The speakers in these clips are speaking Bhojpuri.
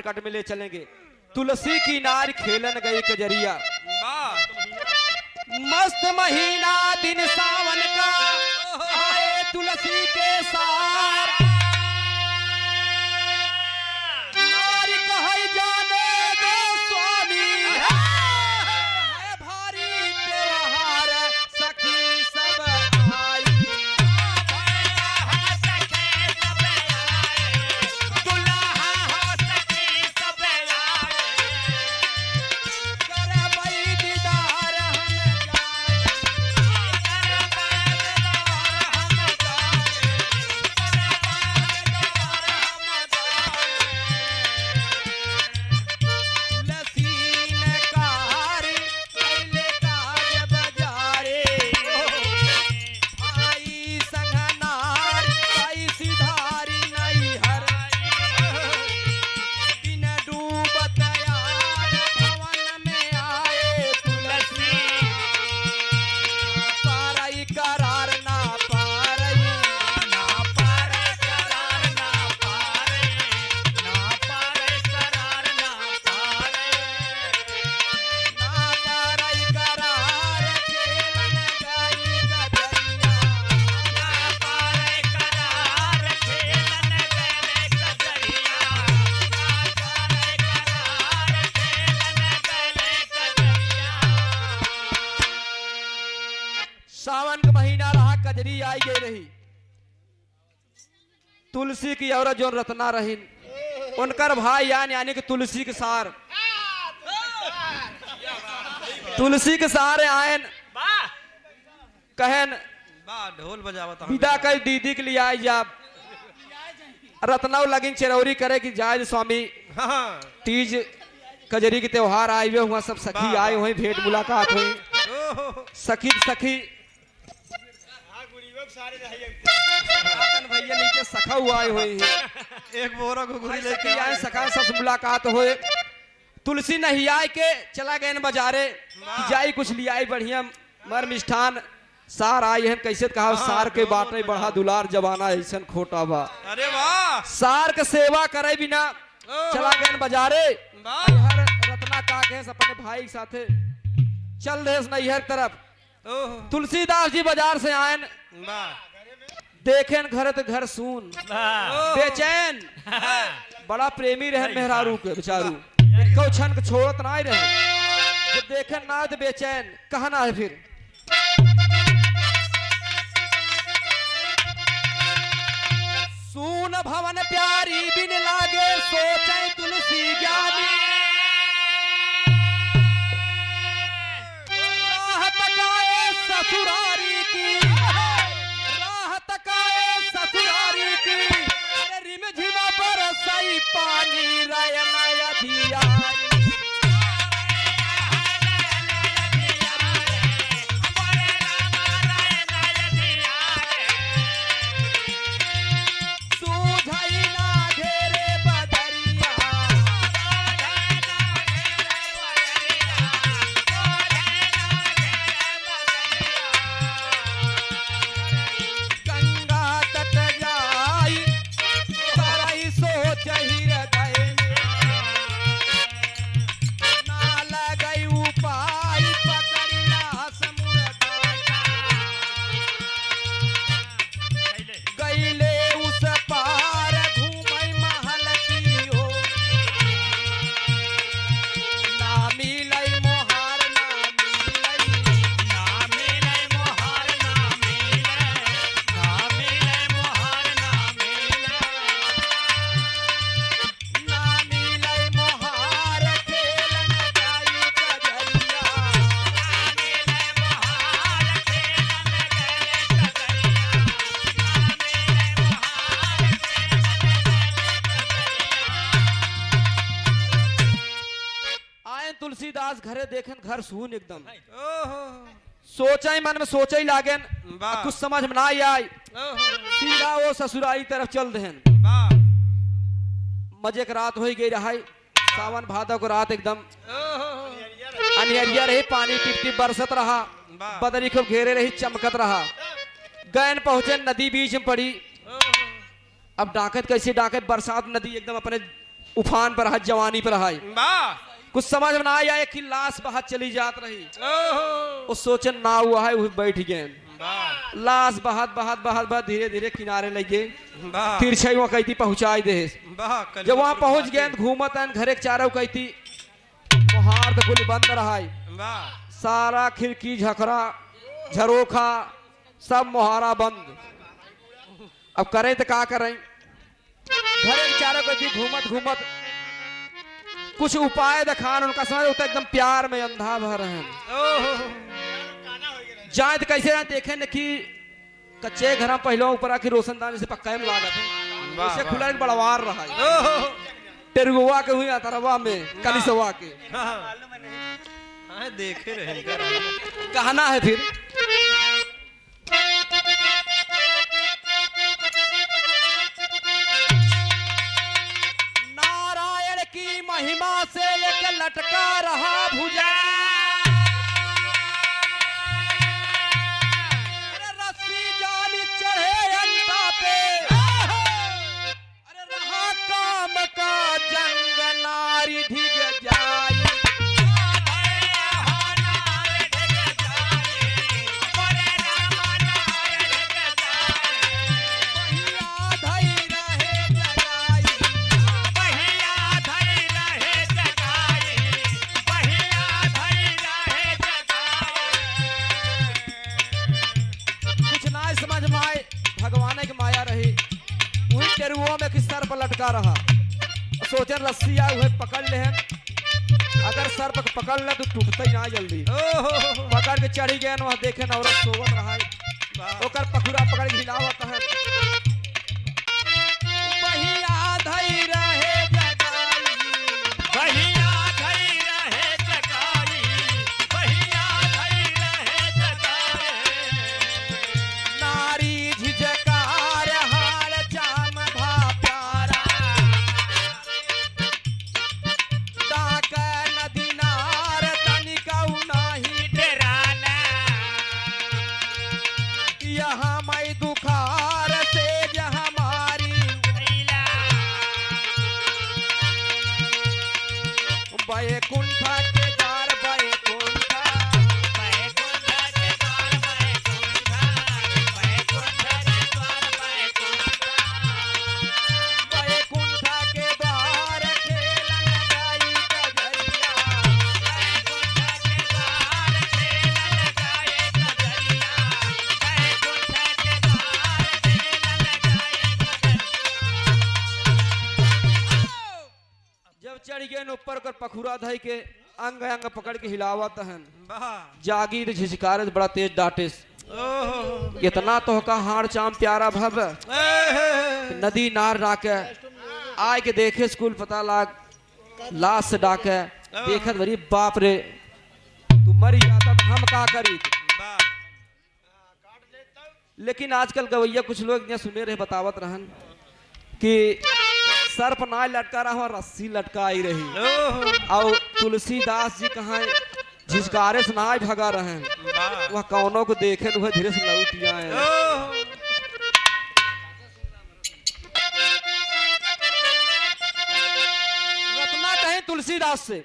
मार्केट में ले चलेंगे। तुलसी की नार खेलन गई कजरिया, मस्त महीना दिन सावन का, आए तुलसी के सार, नारी कहै जाने दो स्वामी, है भारी त्योहार सखी सब आई। सावन का महीना रहा, कजरी आई गई रही। तुलसी की औरत जो रत्ना रही, उनकर भाई यानी कि तुलसी के सार, तुलसी के सारे आयन कहन ढोल बजावत विदा कर दीदी के लिए आई जा, रत्ना लगिन चिरौरी करे कि जाए स्वामी, तीज कजरी के त्योहार आए हुए, वहां सब सखी आए हुए, भेंट मुलाकात हुई, सखी सखी भैया नीचे सखा हुआ आए हुए, एक बोरा घुघरी लेके आए, सखा सब मुलाकात हुए। तुलसी नहीं आए के चला गए बाजारे, जाई कुछ लियाई बढ़िया मर मिष्ठान, सार आई है कैसे कहा, सार के बाटे बढ़ा दुलार जबाना ऐसा खोटा बा। अरे वाह, सार के सेवा करे बिना चला गए बाजारे, हर रत्ना का के अपने भाई के साथे चल रहे नैहर तरफ। तुलसीदास जी बाजार से आए, देखें घर तो घर सून, बेचैन, बड़ा प्रेमी रहे मेहरारू के बेचारू, एको क्षण के छोड़त ना रहे, जब देखें ना तो बेचैन, कहना है फिर सून भवन प्यारी बिन लागे, सोचे तुलसी ज्ञानी, राह तकाए ससुरारी की, राह तकाए ससुरारी की, अरे रिम झिमा बरसाई पानी, रयन अधियाई। तुलसीदास घरे देखें घर सून एकदम, सोचा ही मन में सोचा ही लागेन, कुछ समझ में ना आई, सीधा वो ससुराली तरफ चल देहन। मजे की रात हो गई रहा, सावन भादव को रात एकदम अनिहरिया रही, पानी टिप टिप बरसत रहा, बदरी खूब घेरे रही, चमकत रहा। गैन पहुंचे, नदी बीच में पड़ी। अब डाकत कैसे डाकत, बरसात नदी एकदम अपने उफान पर है, जवानी पर है। वाह कुछ समझ में ना आया कि लाश बहत चली जात रही। ओहो वो सोचन ना हुआ है, वो बैठ गए। वाह लाश बहत बहत बहत बहत धीरे धीरे किनारे लगे। वाह फिर छई वहाँ कहती पहुंचाई दे। वाह जब वहाँ पहुंच गए घूमत आन घरे के चारों कहती मुहार तो कुल बंद रहा। वाह सारा खिड़की झकरा झरोखा सब मुहारा बंद। अब करें तो का करें। घरे के चारों कहती घूमत घूमत कुछ उपाय दिखान। उनका समझ होता एकदम प्यार में अंधा भर है। ओहो जाए तो कैसे ना देखे न कि कच्चे घर में पहले ऊपर आके रोशनदान से पक्का में लागत है। वाह, ऐसे वाह। खुला एक बड़वार रहा है। ओहो टेरुआ के हुई अतरवा में कलिसवा के हाँ देखे रहे कहना है फिर। नारायण की महिमा से एक लटका रहा भुजा। अरे रस्सी जाली चढ़े अंता पे। अरे रहा काम का जंग नारी ढिग जाई। भगवान की माया रही वही टेरुओं में किस सर पर लटका रहा। सोचन रस्सी आ हुए पकड़ ले। अगर सर पर पकड़ ले तो टूटता ही ना जल्दी। ओहो पकड़ के चढ़ी गए वहां देखे न औरत सोवत रहा। ओकर पखुरा पकड़ के हिलावत है। बहिया धई रहे जगाई। बहिया धई रहे जगाई, बहिया धई रहे जगाई। नारी झिझकार हाल जाम भा प्यारा। डाक नदी नार तनिका नाही डेराना, यहाँ मैं दुखार से जहाँ मारी। कैला बैकुंठ के द्वार बैकुंठ। बैकुंठ के द्वार बैकुंठ, बैकुंठ के द्वार बैकुंठ। बैकुंठ के द्वार खेलन गई कजरिया। बैकुंठ के द्वार खेलन गाए कजरिया, बैकुंठ के द्वार खेलन गाए कजरिया। जब चढ़ गए न ऊपर कर पखुरा धई के अंग अंग पकड़ के हिलावत हन। वाह जागी तो झिझकारत बड़ा तेज डाटिस। ओहो इतना तो का हाड़ चाम प्यारा भव। नदी नार डाके आय के देखे स्कूल पता लाग लाश से डाके देखत बरी बाप रे तू मरी जाता तो हम का करी। वाह लेकिन आजकल गवैया कुछ लोग यहाँ सुने रहे बतावत रहन कि सर पर ना लटका रहा रस्सी लटकाई रही। ओहो और तुलसीदास जी कहाँ झिझकारे से ना भगा रहे हैं। वाह वह कौनों को देखे न वह धीरे से लौट जाए। ओहो रत्ना कहीं तुलसीदास से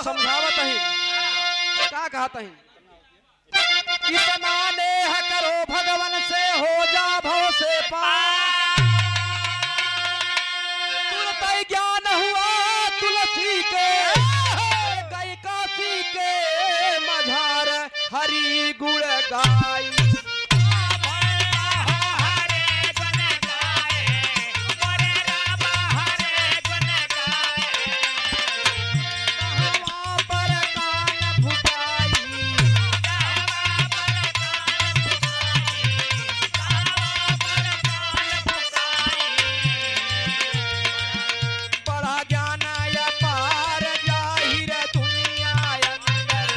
समझावत ही क्या कहत ही। इतना नेह करो भगवन से हो जा भव से पार। तुरंत ज्ञान हुआ तुलसी के गई काशी के मझार हरि गुण गाई। हरे गुण गाए, मोरे राम हरे गुण गाए। कहवा पर कान फुटाई। कहवा पर कान फुकाई, कहवा पर कान फुकाई। बड़ा ज्ञान अपार जाहिर दुनिया अंदर।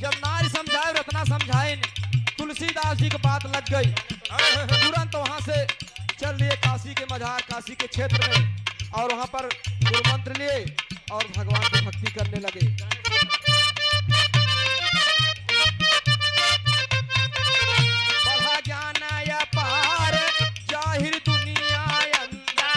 जब नारी समझाए रत्ना समझाए तुलसीदास जी की बात लग गई। तुरंत वहां से चल लिए काशी के मझार काशी के क्षेत्र में और वहां पर गुरुमंत्र लिए और भगवान की भक्ति करने लगे। बड़ा ज्ञान अपार जाहिर दुनिया अंदर।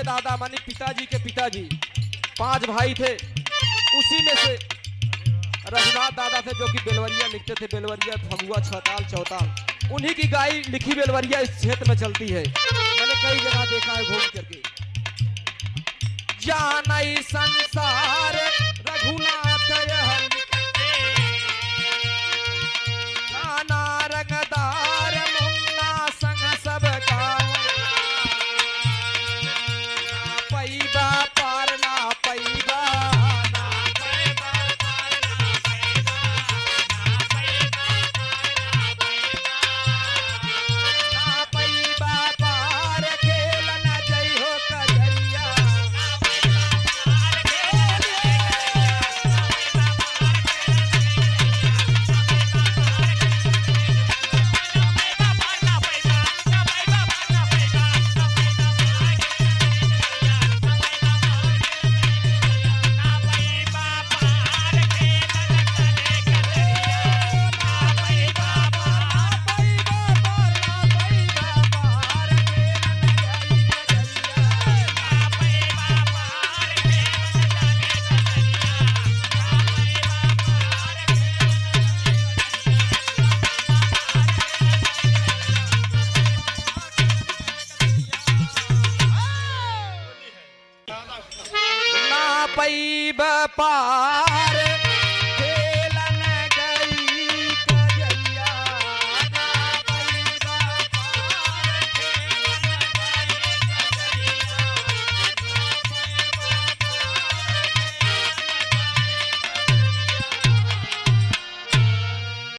दादा मानी पिताजी के पिताजी 5 भाई थे, उसी में से रघुनाथ दादा थे जो कि बेलवरिया लिखते थे, बेलवरिया फगुआ छताल चौताल, उन्हीं की गाय लिखी बेलवरिया इस क्षेत्र में चलती है। मैंने कई जगह देखा है घूम करके। जानई संसार रघुनाथ